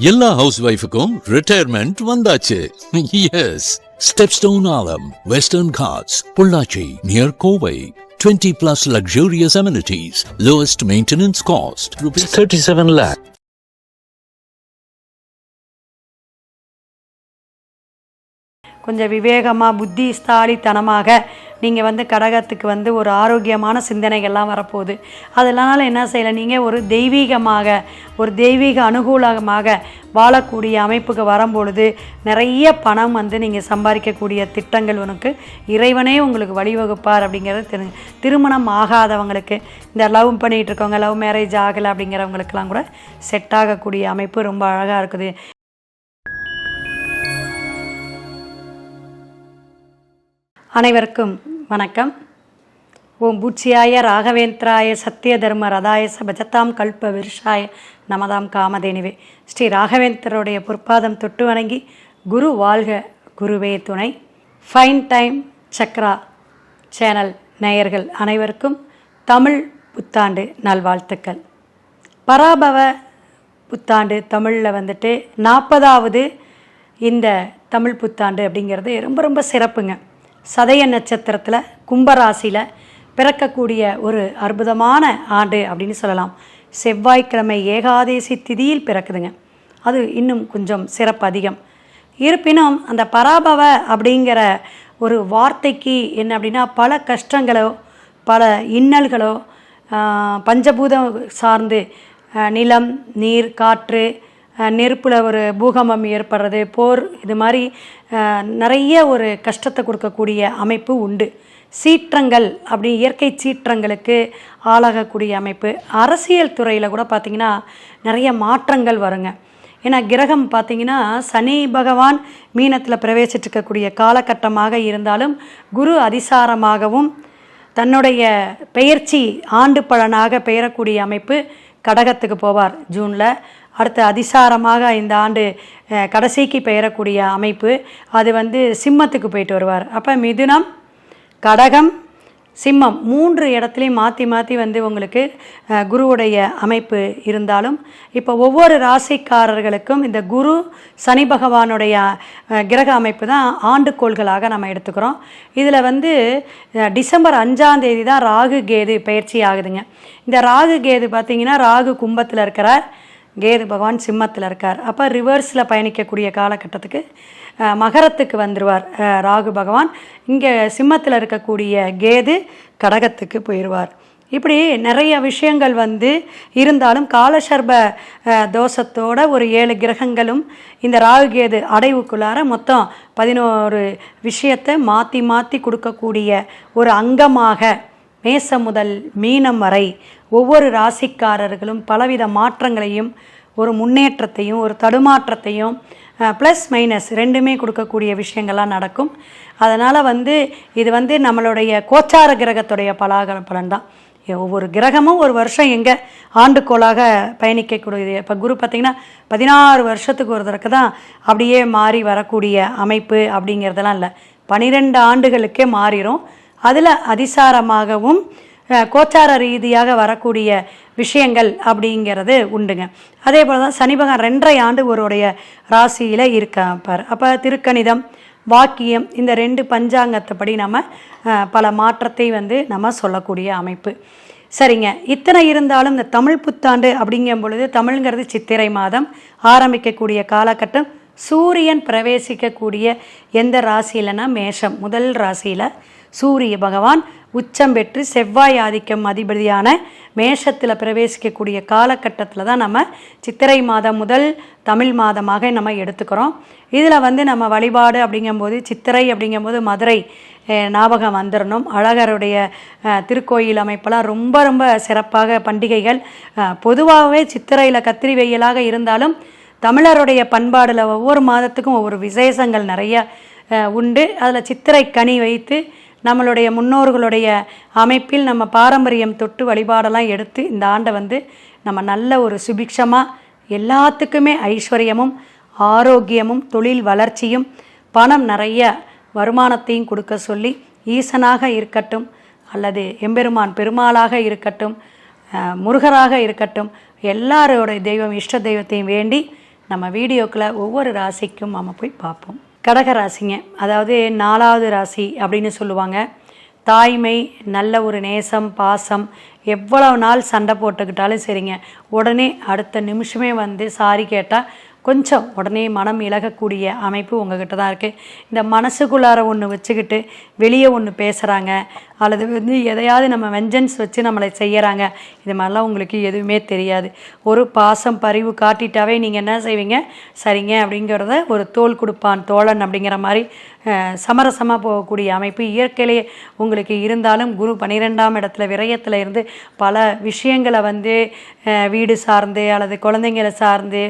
எல்லா ஹவுஸ் ஒய்ஃபுக்கும் ரிட்டையர்மெண்ட் வந்தாச்சு. Yes, Stepstone Aalam, Western Ghats, Pollachi near Kovai. 20+ luxurious amenities, lowest maintenance cost, ₹37 lakh. கொஞ்சம் விவேகமாக புத்திஸ்தாலித்தனமாக நீங்கள் கடகத்துக்கு ஒரு ஆரோக்கியமான சிந்தனைகள்லாம் வரப்போகுது. அதனால் என்ன செய்யலை, நீங்கள் ஒரு தெய்வீகமாக ஒரு தெய்வீக அனுகூலமாக வாழக்கூடிய அமைப்புக்கு வரும்பொழுது நிறைய பணம் நீங்கள் சம்பாதிக்கக்கூடிய திட்டங்கள் உனக்கு இறைவனே உங்களுக்கு வழிவகுப்பார் அப்படிங்கிறது திருமணம் ஆகாதவங்களுக்கு, இந்த லவ் பண்ணிகிட்டு இருக்கவங்க, லவ் மேரேஜ் ஆகலை அப்படிங்கிறவங்களுக்கெல்லாம் கூட செட் ஆகக்கூடிய அமைப்பு ரொம்ப அழகாக இருக்குது. அனைவருக்கும் வணக்கம். ஓம் பூச்சியாய ராகவேந்திராய சத்திய தர்ம ரதாய பஜதாம் கல்ப விருஷாய நமதாம் காமதேனிவே. ஸ்ரீ ராகவேந்திரருடைய பொற்பாதம் தொட்டு வணங்கி குரு வாழ்க குருவே துணை. ஃபைன் டைம் சக்ரா சேனல் நேயர்கள் அனைவருக்கும் தமிழ் புத்தாண்டு நல்வாழ்த்துக்கள். பராபவ புத்தாண்டு தமிழில் 40வது இந்த தமிழ் புத்தாண்டு அப்படிங்கிறது ரொம்ப ரொம்ப சிறப்புங்க. சதய நட்சத்திரத்தில் கும்பராசியில் பிறக்கக்கூடிய ஒரு அற்புதமான ஆண்டு அப்படின்னு சொல்லலாம். செவ்வாய்க்கிழமை ஏகாதேசி திதியில் பிறக்குதுங்க. அது இன்னும் கொஞ்சம் சிறப்பு அதிகம். இருப்பினும் அந்த பராபவ அப்படிங்கிற ஒரு வார்த்தைக்கு என்ன அப்படின்னா, பல கஷ்டங்களோ பல இன்னல்களோ பஞ்சபூதம் சார்ந்து நிலம், நீர், காற்று, நெருப்பில் ஒரு பூகம்பம் ஏற்படுறது, போர், இது மாதிரி நிறைய ஒரு கஷ்டத்தை கொடுக்கக்கூடிய அமைப்பு உண்டு. சீற்றங்கள் அப்படி இயற்கை சீற்றங்களுக்கு ஆளாகக்கூடிய அமைப்பு. அரசியல் துறையில் கூட பார்த்திங்கன்னா நிறைய மாற்றங்கள் வருங்க. ஏன்னா கிரகம் பார்த்திங்கன்னா சனி பகவான் மீனத்தில் பிரவேசிச்சிருக்கக்கூடிய காலகட்டமாக இருந்தாலும் குரு அதிசாரமாகவும் தன்னுடைய பெயர்ச்சி ஆண்டு பலனாக பெயரக்கூடிய அமைப்பு கடகத்துக்கு போவார் ஜூனில். அடுத்து அதிசாரமாக இந்த ஆண்டு கடைசிக்கு பெயரக்கூடிய அமைப்பு அது சிம்மத்துக்கு போயிட்டு வருவார். அப்போ மிதுனம், கடகம், சிம்மம் 3 இடத்துலையும் மாற்றி மாற்றி உங்களுக்கு குருவுடைய அமைப்பு இருந்தாலும், இப்போ ஒவ்வொரு ராசிக்காரர்களுக்கும் இந்த குரு சனி பகவானுடைய கிரக அமைப்பு தான் ஆண்டுக்கோள்களாக நம்ம எடுத்துக்கிறோம். இதில் டிசம்பர் 5ஆம் தேதி தான் ராகு கேது பயிற்சி ஆகுதுங்க. இந்த ராகு கேது பார்த்திங்கன்னா ராகு கும்பத்தில் இருக்கிறார், கேது பகவான் சிம்மத்தில் இருக்கார். அப்போ ரிவர்ஸில் பயணிக்கக்கூடிய காலகட்டத்துக்கு மகரத்துக்கு வந்துடுவார் ராகு பகவான். இங்கே சிம்மத்தில் இருக்கக்கூடிய கேது கடகத்துக்கு போயிடுவார். இப்படி நிறைய விஷயங்கள் இருந்தாலும் காலசர்ப தோஷத்தோட ஒரு 7 கிரகங்களும் இந்த ராகு கேது அடைவுக்குள்ளார மொத்தம் 11 விஷயத்தை மாற்றி மாற்றி கொடுக்கக்கூடிய ஒரு அங்கமாக மேசம் முதல் மீனம் வரை ஒவ்வொரு ராசிக்காரர்களும் பலவித மாற்றங்களையும் ஒரு முன்னேற்றத்தையும் ஒரு தடுமாற்றத்தையும் ப்ளஸ் மைனஸ் ரெண்டுமே கொடுக்கக்கூடிய விஷயங்கள்லாம் நடக்கும். அதனால் இது நம்மளுடைய கோச்சார கிரகத்துடைய பலன் தான். ஒவ்வொரு கிரகமும் ஒரு வருஷம் எங்கே ஆண்டுக்கோளாக பயணிக்கக்கூடியது. இப்போ குரு பார்த்திங்கன்னா 16 வருஷத்துக்கு ஒரு தடவை தான் அப்படியே மாறி வரக்கூடிய அமைப்பு அப்படிங்கிறதெல்லாம் இல்லை, 12 ஆண்டுகளுக்கே மாறிடும். அதில் அதிசாரமாகவும் கோச்சார ரீதியாக வரக்கூடிய விஷயங்கள் அப்படிங்கிறது உண்டுங்க. அதே போல் தான் சனி பகவான் 2.5 ஆண்டு ஒருடைய ராசியில் இருக்காப்பார். அப்போ திருக்கணிதம், வாக்கியம், இந்த 2 பஞ்சாங்கத்தைப்படி நம்ம பல மாற்றத்தை நம்ம சொல்லக்கூடிய அமைப்பு. சரிங்க, இத்தனை இருந்தாலும் இந்த தமிழ் புத்தாண்டு அப்படிங்கும் பொழுது, தமிழ்ங்கிறது சித்திரை மாதம் ஆரம்பிக்கக்கூடிய காலகட்டம். சூரியன் பிரவேசிக்கக்கூடிய எந்த ராசியிலனா மேஷம் முதல் ராசியில் சூரிய பகவான் உச்சம் பெற்று செவ்வாய் ஆதிக்கம் அதிபதியான மேஷத்தில் பிரவேசிக்கக்கூடிய காலகட்டத்தில் தான் நம்ம சித்திரை மாதம் முதல் தமிழ் மாதமாக நம்ம எடுத்துக்கிறோம். இதில் நம்ம வழிபாடு அப்படிங்கும்போது சித்திரை அப்படிங்கும்போது மதுரை ஞாபகம் வந்துடணும். அழகருடைய திருக்கோயில் அமைப்பெல்லாம் ரொம்ப ரொம்ப சிறப்பாக பண்டிகைகள். பொதுவாகவே சித்திரையில் கத்திரி வெயிலாக இருந்தாலும் தமிழருடைய பண்பாடில் ஒவ்வொரு மாதத்துக்கும் ஒவ்வொரு விசேஷங்கள் நிறைய உண்டு. அதில் சித்திரை கனி வைத்து நம்மளுடைய முன்னோர்களுடைய அமைப்பில் நம்ம பாரம்பரியம் தொட்டு வழிபாடெல்லாம் எடுத்து இந்த ஆண்டை நம்ம நல்ல ஒரு சுபிக்ஷமாக எல்லாத்துக்குமே ஐஸ்வர்யமும் ஆரோக்கியமும் தொழில் வளர்ச்சியும் பணம் நிறைய வருமானத்தையும் கொடுக்க சொல்லி ஈசனாக இருக்கட்டும் அல்லது எம்பெருமான் பெருமாளாக இருக்கட்டும் முருகராக இருக்கட்டும் எல்லாரோட தெய்வம் இஷ்ட தெய்வத்தையும் வேண்டி நம்ம வீடியோக்குள்ளே ஒவ்வொரு ராசிக்கும் நம்ம போய் பார்ப்போம். கடக ராசிங்க, அதாவது 4வது ராசி அப்படின்னு சொல்லுவாங்க. தாய்மை, நல்ல ஒரு நேசம், பாசம், எவ்வளவு நாள் சண்டை போட்டுக்கிட்டாலும் சரிங்க, உடனே அடுத்த நிமிஷமே வந்து சாரி கேட்டால் கொஞ்சம் உடனே மனம் இழகக்கூடிய அமைப்பு உங்ககிட்ட தான் இருக்குது. இந்த மனசுக்குள்ளார ஒன்று வச்சுக்கிட்டு வெளியே ஒன்று பேசுகிறாங்க, அல்லது வந்து எதையாவது நம்ம வெஞ்சன்ஸ் வச்சு நம்மளை செய்கிறாங்க, இது மாதிரிலாம் உங்களுக்கு எதுவுமே தெரியாது. ஒரு பாசம் பரிவு காட்டிட்டாவே நீங்கள் என்ன செய்வீங்க, சரிங்க அப்படிங்கிறத ஒரு தோள் கொடுப்பான் தோழன் அப்படிங்கிற மாதிரி சமரசமாக போகக்கூடிய அமைப்பு இயற்கையிலேயே உங்களுக்கு இருந்தாலும், குரு 12ஆம் இடத்துல விரயத்தில் இருந்து பல விஷயங்களை வந்து வீடு சார்ந்து அல்லது குழந்தைங்களை சார்ந்து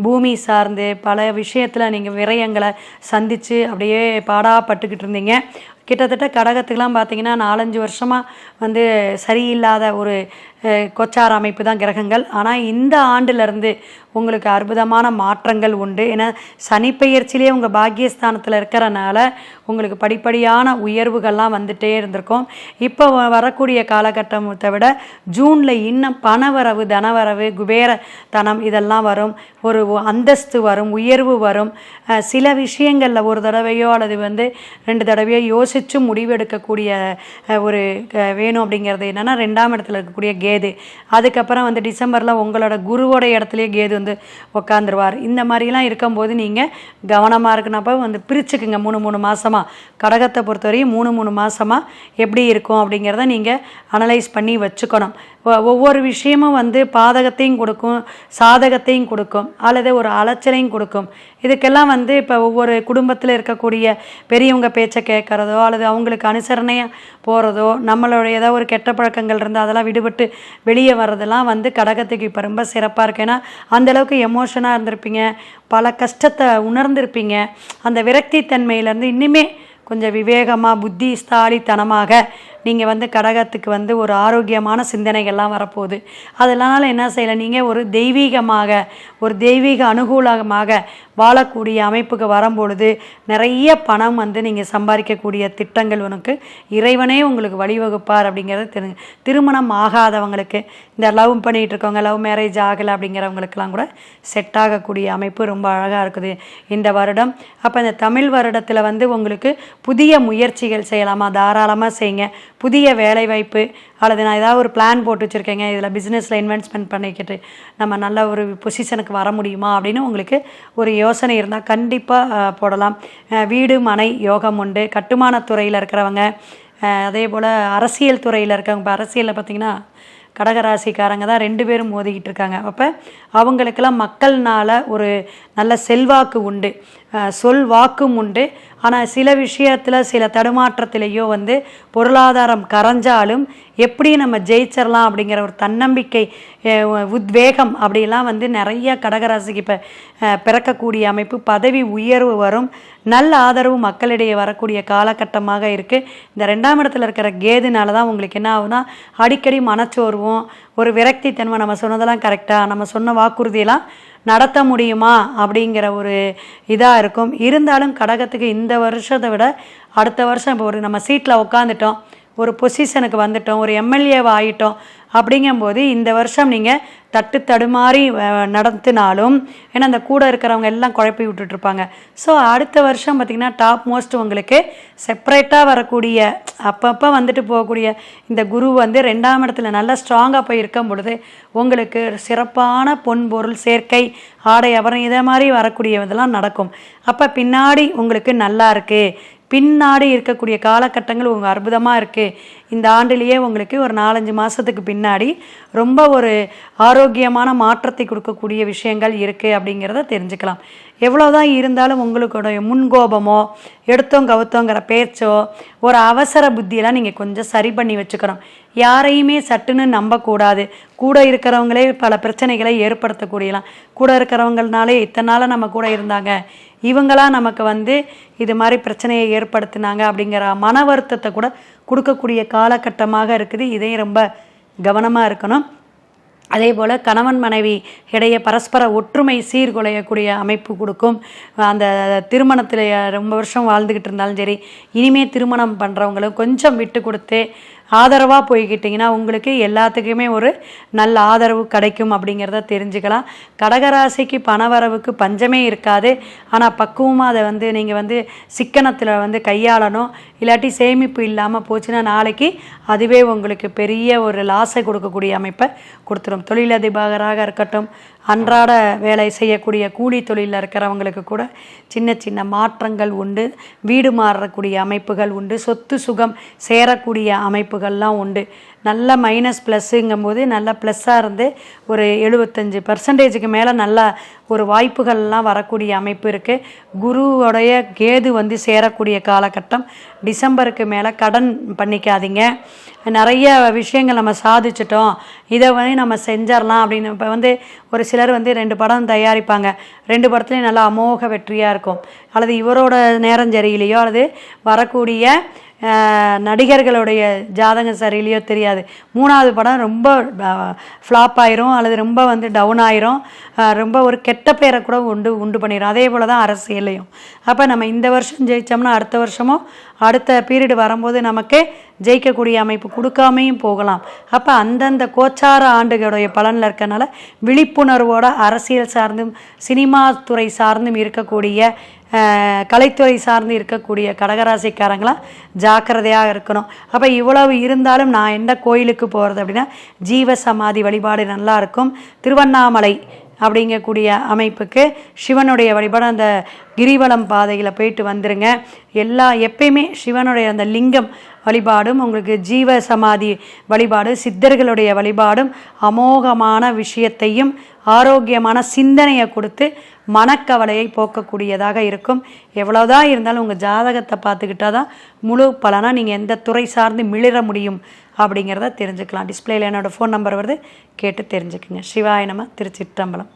பூமி சார்ந்து பல விஷயத்தில் நீங்கள் விரயங்களை சந்தித்து அப்படியே பாடாப்பட்டுக்கிட்டு இருந்தீங்க. கிட்டத்தட்ட கடகத்துக்கெலாம் பார்த்திங்கன்னா 4-5 வருஷமாக வந்து சரியில்லாத ஒரு கொச்சார அமைப்பு தான் கிரகங்கள். ஆனால் இந்த ஆண்டிலிருந்து உங்களுக்கு அற்புதமான மாற்றங்கள் உண்டு. ஏன்னா சனிப்பெயர்ச்சியிலே உங்கள் பாக்கியஸ்தானத்தில் இருக்கிறனால உங்களுக்கு படிப்படியான உயர்வுகள்லாம் வந்துகிட்டே இருந்திருக்கும். இப்போ வரக்கூடிய காலகட்டத்தை விட ஜூனில் இன்னும் பணவரவு, தனவரவு, குபேர தனம் இதெல்லாம் வரும், ஒரு அந்தஸ்து வரும், உயர்வு வரும். சில விஷயங்களில் ஒரு தடவையோ அல்லது வந்து 2 தடவையோ யோசித்து முடிவெடுக்கக்கூடிய ஒரு வேணும். அப்படிங்கிறது என்னென்னா 2ஆம் இடத்துல இருக்கக்கூடிய கேது. அதுக்கப்புறம் வந்து டிசம்பரில் உங்களோட குருவோட இடத்துலையே கேது வந்து உக்காந்துருவார். இந்த மாதிரிலாம் இருக்கும்போது நீங்கள் கவனமாக இருக்குனப்போ வந்து பிரிச்சுக்குங்க. 3 மாதமாக கடகத்தை பொறுத்தவரையும் 3 மாதமாக எப்படி இருக்கும் அப்படிங்கிறத நீங்கள் அனலைஸ் பண்ணி வச்சுக்கணும். ஒவ்வொரு விஷயமும் வந்து பாதகத்தையும் கொடுக்கும், சாதகத்தையும் கொடுக்கும், அல்லது ஒரு அலைச்சலையும் கொடுக்கும். இதுக்கெல்லாம் வந்து இப்போ ஒவ்வொரு குடும்பத்தில் இருக்கக்கூடிய பெரியவங்க பேச்சை கேட்குறதோ அல்லது அவங்களுக்கு அனுசரணையாக போகிறதோ, நம்மளோட ஏதாவது ஒரு கெட்ட பழக்கங்கள் இருந்தால் அதெல்லாம் விடுபட்டு வெளியே வர்றதெல்லாம் வந்து கடகத்துக்கு இப்போ ரொம்ப சிறப்பாக இருக்குது. ஏன்னா அந்தளவுக்கு எமோஷனாக இருந்திருப்பீங்க, பல கஷ்டத்தை உணர்ந்திருப்பீங்க. அந்த விரக்தி தன்மையிலேருந்து இன்னுமே கொஞ்சம் விவேகமாக புத்திஸ்தாலித்தனமாக நீங்கள் வந்து கடகத்துக்கு வந்து ஒரு ஆரோக்கியமான சிந்தனைகள்லாம் வரப்போகுது. அதனால் என்ன செய்யலை, நீங்கள் ஒரு தெய்வீக அனுகூலமாக வாழக்கூடிய அமைப்புக்கு வரும்பொழுது நிறைய பணம் வந்து நீங்கள் சம்பாதிக்கக்கூடிய திட்டங்கள் உனக்கு இறைவனே உங்களுக்கு வழிவகுப்பார் அப்படிங்கிறது திருமணம் ஆகாதவங்களுக்கு, இந்த லவ் பண்ணிகிட்டு இருக்கவங்க, லவ் மேரேஜ் ஆகலை அப்படிங்கிறவங்களுக்கெல்லாம் கூட செட் ஆகக்கூடிய அமைப்பு ரொம்ப அழகாக இருக்குது இந்த வருடம். அப்போ இந்த தமிழ் வருடத்தில் வந்து உங்களுக்கு புதிய முயற்சிகள் செய்யலாமா, தாராளமாக செய்யுங்க. புதிய வேலைவாய்ப்பு அல்லது நான் ஏதாவது ஒரு பிளான் போட்டு வச்சுருக்கேங்க, இதில் பிஸ்னஸில் இன்வெஸ்ட்மெண்ட் பண்ணிக்கிட்டு நம்ம நல்ல ஒரு பொசிஷனுக்கு வர முடியுமா அப்படின்னு உங்களுக்கு ஒரு யோசனை இருந்தால் கண்டிப்பாக போடலாம். வீடு மனை யோகம் உண்டு. கட்டுமானத்துறையில் இருக்கிறவங்க, அதே போல் அரசியல் துறையில் இருக்கவங்க, இப்போ அரசியலில் பார்த்திங்கன்னா கடகராசிக்காரங்க தான் 2 பேரும் மோதிக்கிட்டு இருக்காங்க. அப்போ அவங்களுக்கெல்லாம் மக்கள்னால் ஒரு நல்ல செல்வாக்கு உண்டு, சொல் வாக்கும் உண்டு. ஆனால் சில விஷயத்தில் சில தடுமாற்றத்திலேயோ வந்து பொருளாதாரம் கரைஞ்சாலும் எப்படி நம்ம ஜெயிச்சிடலாம் அப்படிங்கிற ஒரு தன்னம்பிக்கை, உத்வேகம் அப்படிலாம் வந்து நிறைய கடகராசிக்கு இப்போ பிறக்கக்கூடிய அமைப்பு. பதவி உயர்வு வரும், நல்ல ஆதரவு மக்களிடையே வரக்கூடிய காலகட்டமாக இருக்குது. இந்த 2ஆம் இடத்துல இருக்கிற கேதுனால தான் உங்களுக்கு என்ன ஆகுதுன்னா அடிக்கடி மனச்சோர்வும் ஒரு விரக்தி தன்மை, நம்ம சொன்னதெல்லாம் கரெக்டாக, நம்ம சொன்ன வாக்குறுதியெல்லாம் நடத்த முடியுமா அப்படிங்கிற ஒரு இதாக இருக்கும். இருந்தாலும் கடகத்துக்கு இந்த வருஷத்தை விட அடுத்த வருஷம் இப்போ ஒரு நம்ம சீட்டில் உட்காந்துட்டோம், ஒரு பொசிஷனுக்கு வந்துட்டோம், ஒரு எம்எல்ஏவை ஆகிட்டோம் அப்படிங்கும்போது இந்த வருஷம் நீங்கள் தடுமாறி நடத்தினாலும், ஏன்னா அந்த கூட இருக்கிறவங்க எல்லாம் குழப்பி விட்டுட்ருப்பாங்க. ஸோ அடுத்த வருஷம் பார்த்திங்கன்னா டாப் மோஸ்ட் உங்களுக்கு செப்பரேட்டாக வரக்கூடிய அப்பப்போ வந்துட்டு போகக்கூடிய இந்த குரு வந்து 2ஆம் இடத்துல நல்லா ஸ்ட்ராங்காக போய் இருக்கும் பொழுது உங்களுக்கு சிறப்பான பொன் பொருள் சேர்க்கை, ஆடை அப்புறம் இதை மாதிரி வரக்கூடிய இதெல்லாம் நடக்கும். அப்போ பின்னாடி உங்களுக்கு நல்லா இருக்குது, பின்னாடி இருக்கக்கூடிய காலகட்டங்கள் உங்கள் அற்புதமாக இருக்குது. இந்த ஆண்டிலேயே உங்களுக்கு ஒரு 4-5 மாதத்துக்கு பின்னாடி ரொம்ப ஒரு ஆரோக்கியமான மாற்றத்தை கொடுக்கக்கூடிய விஷயங்கள் இருக்குது அப்படிங்கிறத தெரிஞ்சுக்கலாம். எவ்வளோதான் இருந்தாலும் உங்களுடைய முன்கோபமோ எடுத்தோம் கவுத்தோங்கிற பேச்சோ ஒரு அவசர புத்தியெல்லாம் நீங்கள் கொஞ்சம் சரி பண்ணி வச்சுக்கணும். யாரையுமே சட்டுன்னு நம்பக்கூடாது. கூட இருக்கிறவங்களே பல பிரச்சனைகளை ஏற்படுத்தக்கூடியலாம். கூட இருக்கிறவங்கனாலே இத்தனை நாளாக நம்ம கூட இருந்தாங்க, இவங்களாம் நமக்கு வந்து இது மாதிரி பிரச்சனையை ஏற்படுத்தினாங்க அப்படிங்கிற மன வருத்தத்தை கூட கொடுக்கக்கூடிய காலகட்டமாக இருக்குது. இதையும் ரொம்ப கவனமாக இருக்கணும். அதே போல் கணவன் மனைவி இடையே பரஸ்பர ஒற்றுமை சீர்குலையக்கூடிய அமைப்பு கொடுக்கும். அந்த திருமணத்தில் ரொம்ப வருஷம் வாழ்ந்துக்கிட்டு இருந்தாலும் சரி, இனிமேல் திருமணம் பண்ணுறவங்களும் கொஞ்சம் விட்டு கொடுத்து ஆதரவாக போய்கிட்டிங்கன்னா உங்களுக்கு எல்லாத்துக்குமே ஒரு நல்ல ஆதரவு கிடைக்கும் அப்படிங்கிறத தெரிஞ்சுக்கலாம். கடகராசிக்கு பணவரவுக்கு பஞ்சமே இருக்காது. ஆனால் பக்குவமாக அதை நீங்கள் சிக்கனத்தில் கையாளணும். இல்லாட்டி சேமிப்பு இல்லாமல் போச்சுன்னா நாளைக்கு அதுவே உங்களுக்கு பெரிய ஒரு லாஸை கொடுக்கக்கூடிய அமைப்பை கொடுத்துரும். தொழிலதிபராக இருக்கட்டும், அன்றாட வேலை செய்யக்கூடிய கூலி தொழிலில் இருக்கிறவங்களுக்கு கூட சின்ன சின்ன மாற்றங்கள் உண்டு. வீடு மாறக்கூடிய அமைப்புகள் உண்டு. சொத்து சுகம் சேரக்கூடிய அமைப்புகள்லாம் உண்டு. நல்ல மைனஸ் ப்ளஸ்ஸுங்கும்போது நல்ல ப்ளஸ்ஸாக இருந்து ஒரு 75% மேலே நல்ல ஒரு வாய்ப்புகள்லாம் வரக்கூடிய அமைப்பு இருக்குது. குருவோடைய கேது சேரக்கூடிய காலகட்டம். டிசம்பருக்கு மேலே கடன் பண்ணிக்காதீங்க. நிறைய விஷயங்கள் நம்ம சாதிச்சிட்டோம், இதை நம்ம செஞ்சிடலாம் அப்படின்னு. இப்போ ஒரு சிலர் 2 படம் தயாரிப்பாங்க. 2 படத்துலேயும் நல்லா அமோக வெற்றியாக இருக்கும். அல்லது இவரோட நேரம் சரியில்லையோ அல்லது வரக்கூடிய நடிகர்களுடைய ஜாதகம் சரியில்லையோ தெரியாது, 3வது படம் ரொம்ப ஃப்ளாப் ஆயிரும் அல்லது ரொம்ப டவுன் ஆயிரும். ரொம்ப ஒரு கெட்ட பேரை கூட உண்டு பண்ணிடும். அதே போல் தான் அரசியலையும். அப்போ நம்ம இந்த வருஷம் ஜெயித்தோம்னா அடுத்த வருஷமோ அடுத்த பீரியடு வரும்போது நமக்கு ஜெயிக்கக்கூடிய அமைப்பு கொடுக்காமையும் போகலாம். அப்போ அந்தந்த கோச்சார ஆண்டுகளுடைய பலனில் இருக்கனால விழிப்புணர்வோட அரசியல் சார்ந்தும் சினிமா துறை சார்ந்தும் இருக்கக்கூடிய கலைத்துறை சார்ந்து இருக்கக்கூடிய கடகராசிக்காரங்களாம் ஜாக்கிரதையாக இருக்கணும். அப்போ இவ்வளவு இருந்தாலும் நான் எந்த கோயிலுக்கு போகிறது அப்படின்னா ஜீவ சமாதி வழிபாடு நல்லா இருக்கும். திருவண்ணாமலை அப்படிங்கக்கூடிய அமைப்புக்கு சிவனுடைய வழிபாடு, அந்த கிரிவலம் பாதையில் போயிட்டு வந்துருங்க. எப்பயுமே சிவனுடைய அந்த லிங்கம் வழிபாடும் உங்களுக்கு ஜீவ சமாதி வழிபாடு, சித்தர்களுடைய வழிபாடும் அமோகமான விஷயத்தையும் ஆரோக்கியமான சிந்தனையை கொடுத்து மனக்கவலையை போக்கக்கூடியதாக இருக்கும். எவ்வளோதான் இருந்தாலும் உங்கள் ஜாதகத்தை பார்த்துக்கிட்டா தான் முழு பலனாக நீங்கள் எந்த துறை சார்ந்து மிளிர முடியும் அப்படிங்கிறத தெரிஞ்சுக்கலாம். டிஸ்பிளேயில் என்னோடய ஃபோன் நம்பர் வருது, கேட்டு தெரிஞ்சுக்குங்க. சிவாய நம. திருச்சிற்றம்பலம்.